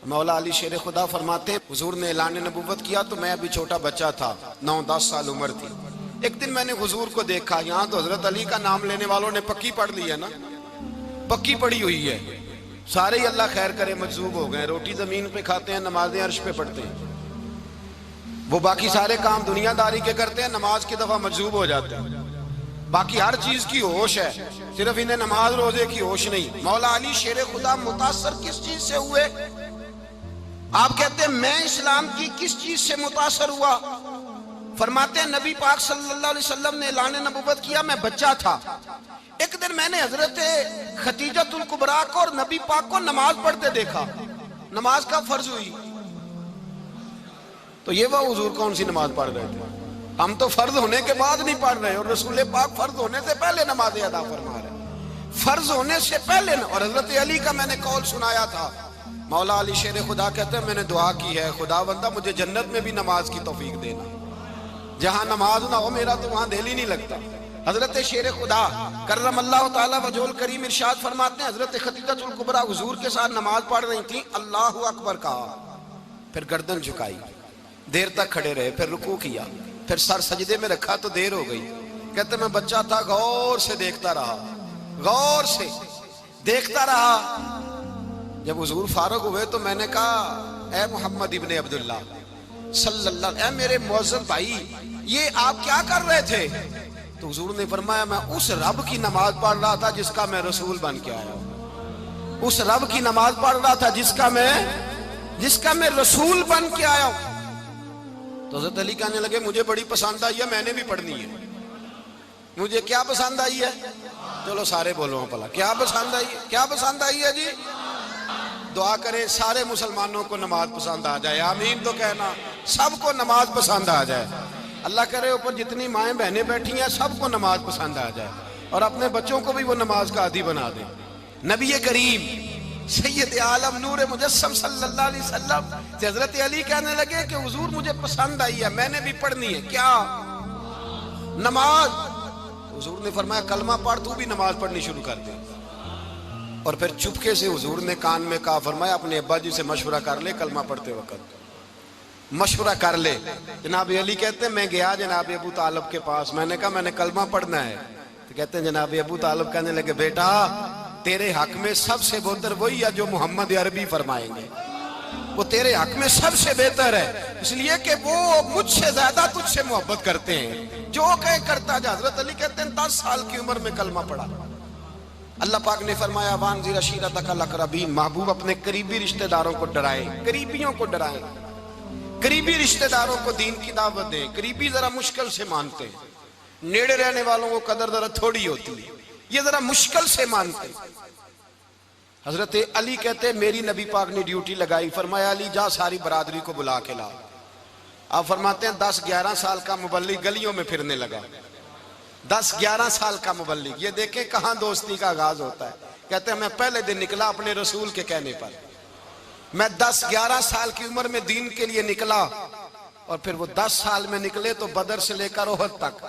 مولا علی شیر خدا فرماتے ہیں حضور نے اعلان نبوت کیا تو میں ابھی چھوٹا بچہ تھا، 9-10 سال عمر تھی۔ ایک دن میں نے حضور کو دیکھا، یہاں تو حضرت علی کا نام لینے والوں نے پکی پڑھ لی ہے نا، پکی پڑھی ہوئی ہے، سارے ہی اللہ خیر کرے مجذوب ہو گئے، روٹی زمین پہ کھاتے ہیں، نمازیں عرش پہ پڑھتے ہیں، وہ باقی سارے کام دنیا داری کے کرتے ہیں، نماز کی دفعہ مجذوب ہو جاتے ہیں، باقی ہر چیز کی ہوش ہے، صرف انہیں نماز روزے کی ہوش نہیں۔ مولا علی شیر خدا متاثر کس چیز سے ہوئے؟ آپ کہتے ہیں میں اسلام کی کس چیز سے متاثر ہوا؟ فرماتے ہیں نبی پاک صلی اللہ علیہ وسلم نے اعلان نبوت کیا، میں بچہ تھا، ایک دن میں نے حضرت خدیجۃ الکبریٰ کو اور نبی پاک کو نماز پڑھتے دیکھا، نماز کا فرض ہوئی تو یہ وہ حضور کون سی نماز پڑھ رہے تھے؟ ہم تو فرض ہونے کے بعد نہیں پڑھ رہے، اور رسول پاک فرض ہونے سے پہلے نماز ادا فرما رہے ہیں، فرض ہونے سے پہلے۔ اور حضرت علی کا میں نے قول سنایا تھا، مولا علی شیر خدا کہتے ہیں میں نے دعا کی ہے خدا بندہ مجھے جنت میں بھی نماز کی توفیق دینا، جہاں نماز نہ ہو میرا تو وہاں دل ہی نہیں لگتا۔ حضرت شیر خدا کرم اللہ تعالیٰ وجہ الکریم ارشاد فرماتے ہیں حضرت خدیجۃ الکبریٰ حضور کے ساتھ نماز پڑھ رہی تھیں، اللہ اکبر کہا، پھر گردن جھکائی، دیر تک کھڑے رہے، پھر رکوع کیا، پھر سر سجدے میں رکھا تو دیر ہو گئی۔ کہتے میں بچہ تھا، غور سے دیکھتا رہا، غور سے دیکھتا رہا۔ جب حضور فارغ ہوئے تو میں نے کہا اے محمد ابن عبداللہ صلی اللہ علیہ وسلم، اے میرے معزز بھائی یہ آپ کیا کر رہے تھے؟ تو حضور نے فرمایا میں اس رب کی نماز پڑھ رہا تھا جس کا میں رسول بن کے آیا ہوں، اس رب کی نماز پڑھ رہا تھا جس کا میں رسول بن کے آیا ہوں۔ تو حضرت علی کہنے لگے مجھے بڑی پسند آئی ہے، میں نے بھی پڑھنی ہے۔ مجھے کیا پسند آئی ہے؟ چلو سارے بولو پلا، کیا پسند آئی ہے؟ کیا پسند آئی ہے جی؟ دعا کرے سارے مسلمانوں کو نماز پسند آ جائے، آمین تو کہنا، سب کو نماز پسند آ جائے۔ اللہ کرے اوپر جتنی مائیں بہنیں بیٹھی ہیں سب کو نماز پسند آ جائے، اور اپنے بچوں کو بھی وہ نماز کا عادی بنا دیں۔ نبی کریم سید عالم نور مجسم صلی اللہ علیہ وسلم سے حضرت علی کہنے لگے کہ حضور مجھے پسند آئی ہے، میں نے بھی پڑھنی ہے، کیا؟ نماز۔ حضور نے فرمایا کلمہ پڑھ، تو بھی نماز پڑھنی شروع کر دے۔ اور پھر چپکے سے حضور نے کان میں کہا، فرمایا اپنے ابا جی سے مشورہ کر لے، کلمہ پڑھتے وقت مشورہ کر لے۔ جناب علی کہتے ہیں میں گیا جناب ابو طالب کے پاس، میں نے کہا میں نے کلمہ پڑھنا ہے، تو کہتے ہیں جناب ابو طالب کہنے لگے بیٹا تیرے حق میں سب سے بہتر وہی ہے جو محمد عربی فرمائیں گے، وہ تیرے حق میں سب سے بہتر ہے، اس لیے کہ وہ مجھ سے زیادہ تجھ سے محبت کرتے ہیں، جو کہے کرتا جا۔ حضرت علی کہتے ہیں 10 سال کی عمر میں کلمہ پڑھا۔ اللہ پاک نے فرمایا وانذر عشیرتک الاقربین، محبوب اپنے قریبی رشتہ داروں کو ڈرائیں، قریبیوں کو ڈرائیں، قریبی رشتہ داروں کو دین کی دعوت دیں۔ قریبی ذرا مشکل سے مانتے ہیں، نیڑے رہنے والوں کو قدر ذرا تھوڑی ہوتی ہے، یہ ذرا مشکل سے مانتے ہیں۔ حضرت علی کہتے ہیں میری نبی پاک نے ڈیوٹی لگائی، فرمایا علی جا ساری برادری کو بلا کے لا۔ آپ فرماتے ہیں 10-11 سال کا مبلغ گلیوں میں پھرنے لگا، 10-11 سال کا مبلغ، یہ دیکھیں کہاں دوستی کا آغاز ہوتا ہے۔ کہتے ہیں میں پہلے دن نکلا اپنے رسول کے کہنے پر، میں 10-11 سال کی عمر میں دین کے لیے نکلا، اور پھر وہ 10 سال میں نکلے تو بدر سے لے کر احد تک،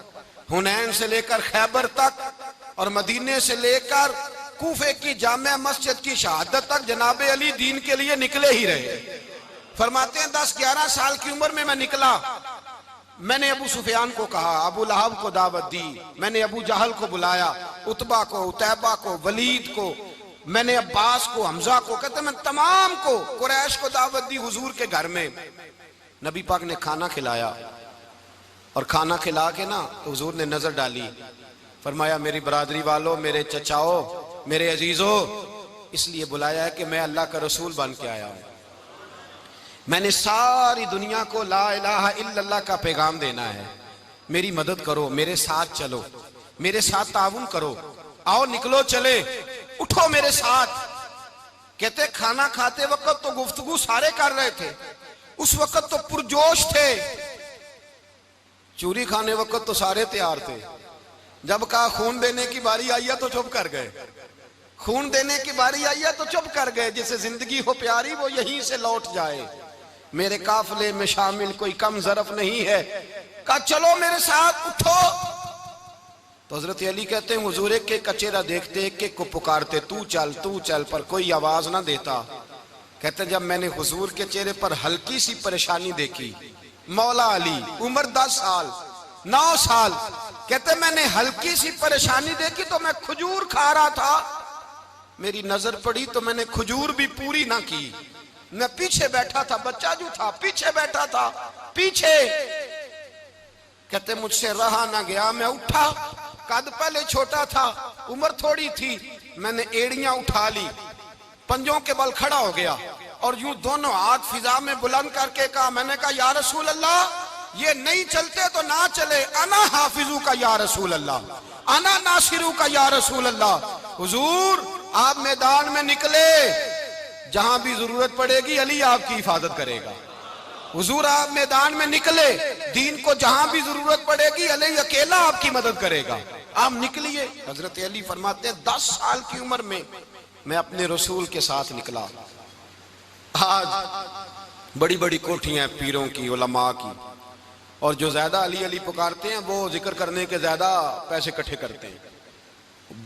حنین سے لے کر خیبر تک، اور مدینے سے لے کر کوفے کی جامع مسجد کی شہادت تک جناب علی دین کے لیے نکلے ہی رہے۔ فرماتے ہیں 10-11 سال کی عمر میں نکلا، میں نے ابو سفیان کو کہا، ابو لہب کو دعوت دی، میں نے ابو جہل کو بلایا، عتبہ کو، عتیبہ کو، ولید کو، میں نے عباس کو، حمزہ کو، کہتے میں تمام کو، قریش کو دعوت دی حضور کے گھر میں۔ نبی پاک نے کھانا کھلایا، اور کھانا کھلا کے نا تو حضور نے نظر ڈالی، فرمایا میری برادری والوں، میرے چچاؤ، میرے عزیزو، اس لیے بلایا ہے کہ میں اللہ کا رسول بن کے آیا ہوں، میں نے ساری دنیا کو لا الہ الا اللہ کا پیغام دینا ہے، میری مدد کرو، میرے ساتھ چلو، میرے ساتھ تعاون کرو، آؤ نکلو چلے، اٹھو میرے ساتھ۔ کہتے کھانا کھاتے وقت تو گفتگو سارے کر رہے تھے، اس وقت تو پرجوش تھے، چوری کھانے وقت تو سارے تیار تھے، جب کہا خون دینے کی باری آئی ہے تو چپ کر گئے، خون دینے کی باری آئی ہے تو چپ کر گئے، جسے زندگی ہو پیاری وہ یہیں سے لوٹ جائے، میرے قافلے میں شامل کوئی کم ظرف نہیں ہے، کہا چلو میرے ساتھ اٹھو۔ تو حضرت علی کہتے ہیں حضور ایک ایک کا چہرہ دیکھتے، ایک ایک کو پکارتے، تو چل پر کوئی آواز نہ دیتا، کہتے جب میں نے حضور کے چہرے پر ہلکی سی پریشانی دیکھی، مولا علی عمر 10 سال 9 سال، کہتے میں نے ہلکی سی پریشانی دیکھی تو میں کھجور کھا رہا تھا، میری نظر پڑی تو میں نے کھجور بھی پوری نہ کی، میں پیچھے بیٹھا تھا، بچہ جو تھا پیچھے بیٹھا تھا، پیچھے کہتے مجھ سے رہا نہ گیا، میں اٹھا، قد پہلے چھوٹا تھا، عمر تھوڑی تھی، میں نے ایڑیاں اٹھا لی، پنجوں کے بل کھڑا ہو گیا اور یوں دونوں ہاتھ فضا میں بلند کر کے کہا، میں نے کہا یا رسول اللہ یہ نہیں چلتے تو نہ چلے، انا حافظو کا یا رسول اللہ، انا ناصرو کا یا رسول اللہ۔ حضور آپ میدان میں نکلے، جہاں بھی ضرورت پڑے گی علی آپ کی حفاظت کرے گا۔ حضور آپ میدان میں نکلے، دین کو جہاں بھی ضرورت پڑے گی علی اکیلا آپ کی مدد کرے گا۔ آپ نکلیے، حضرت علی فرماتے ہیں 10 سال کی عمر میں اپنے رسول کے ساتھ نکلا۔ آج بڑی بڑی کوٹھیاں پیروں کی، علماء کی، اور جو زیادہ علی علی پکارتے ہیں وہ ذکر کرنے کے زیادہ پیسے اکٹھے کرتے ہیں،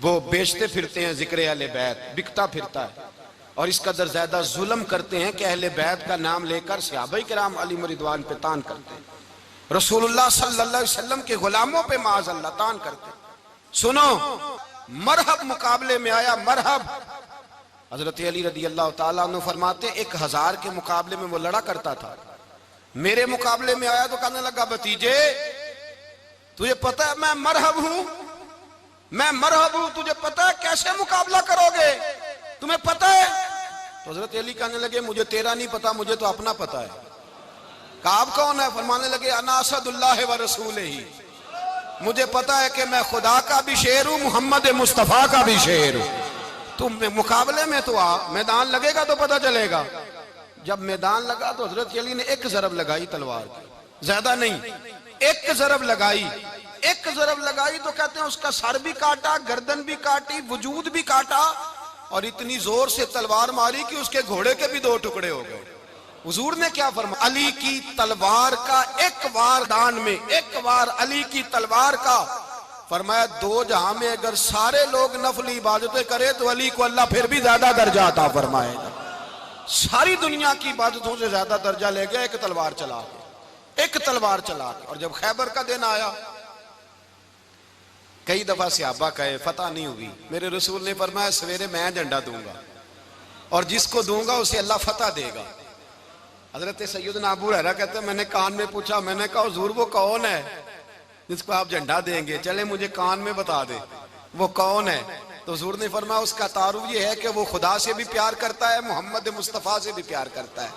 وہ بیچتے پھرتے ہیں ذکر اہل بیت، بکتا پھرتا ہے، اور اس قدر زیادہ ظلم کرتے ہیں کہ اہل بیت کا نام لے کر صحابہ کرام علی رضوان پہ تان کرتے ہیں، رسول اللہ صلی اللہ علیہ وسلم کے غلاموں پہ معاذ اللہ تان کرتے ہیں۔ سنو، مرحب مقابلے میں آیا، مرحب۔ حضرت علی رضی اللہ تعالیٰ عنہ فرماتے 1000 کے مقابلے میں وہ لڑا کرتا تھا، میرے مقابلے میں آیا تو کہنے لگا بھتیجے تجھے پتہ ہے میں مرحب ہوں، میں مرحب ہوں، تجھے پتہ ہے کیسے مقابلہ کرو گے، تمہیں پتہ ہے؟ تو حضرت علی کہنے لگے مجھے تیرا نہیں پتا، مجھے تو اپنا پتا ہے۔ کہا آپ کون ہے؟ فرمانے لگے انا اسد اللہ و رسولہ، مجھے پتا ہے کہ میں خدا کا بھی شیر ہوں، محمد مصطفیٰ کا بھی شیر ہوں۔ تم مقابلے میں تو آ، میدان لگے گا تو پتہ چلے گا۔ جب میدان لگا تو حضرت علی نے ایک ضرب لگائی تلوار کی، زیادہ نہیں، ایک ضرب لگائی، ایک ضرب لگائی تو کہتے ہیں اس کا سر بھی کاٹا، گردن بھی کاٹی، وجود بھی کاٹا، اور اتنی زور سے تلوار ماری کہ اس کے گھوڑے کے بھی 2 ٹکڑے ہو گئے۔ حضور نے کیا فرمایا؟ علی کی تلوار کا ایک وار دان میں، ایک وار علی کی تلوار کا، فرمایا 2 جہاں میں اگر سارے لوگ نفلی عبادتیں کرے تو علی کو اللہ پھر بھی زیادہ درجہ عطا فرمائے گا۔ ساری دنیا کی عبادتوں سے زیادہ درجہ لے گیا ایک تلوار چلا کے، ایک تلوار چلا کے۔ اور جب خیبر کا دن آیا، کئی دفعہ صحابہ کہے فتح نہیں ہوئی، میرے رسول نے فرمایا سویرے میں جھنڈا دوں گا اور جس کو دوں گا اسے اللہ فتح دے گا۔ حضرت سیدنا ابو ہریرہ کہتے ہیں میں نے کان میں پوچھا، میں نے کہا حضور وہ کون ہے جس کو آپ جھنڈا دیں گے؟ چلے مجھے کان میں بتا دے وہ کون ہے۔ تو حضور نے فرمایا اس کا تعارف یہ ہے کہ وہ خدا سے بھی پیار کرتا ہے، محمد مصطفیٰ سے بھی پیار کرتا ہے۔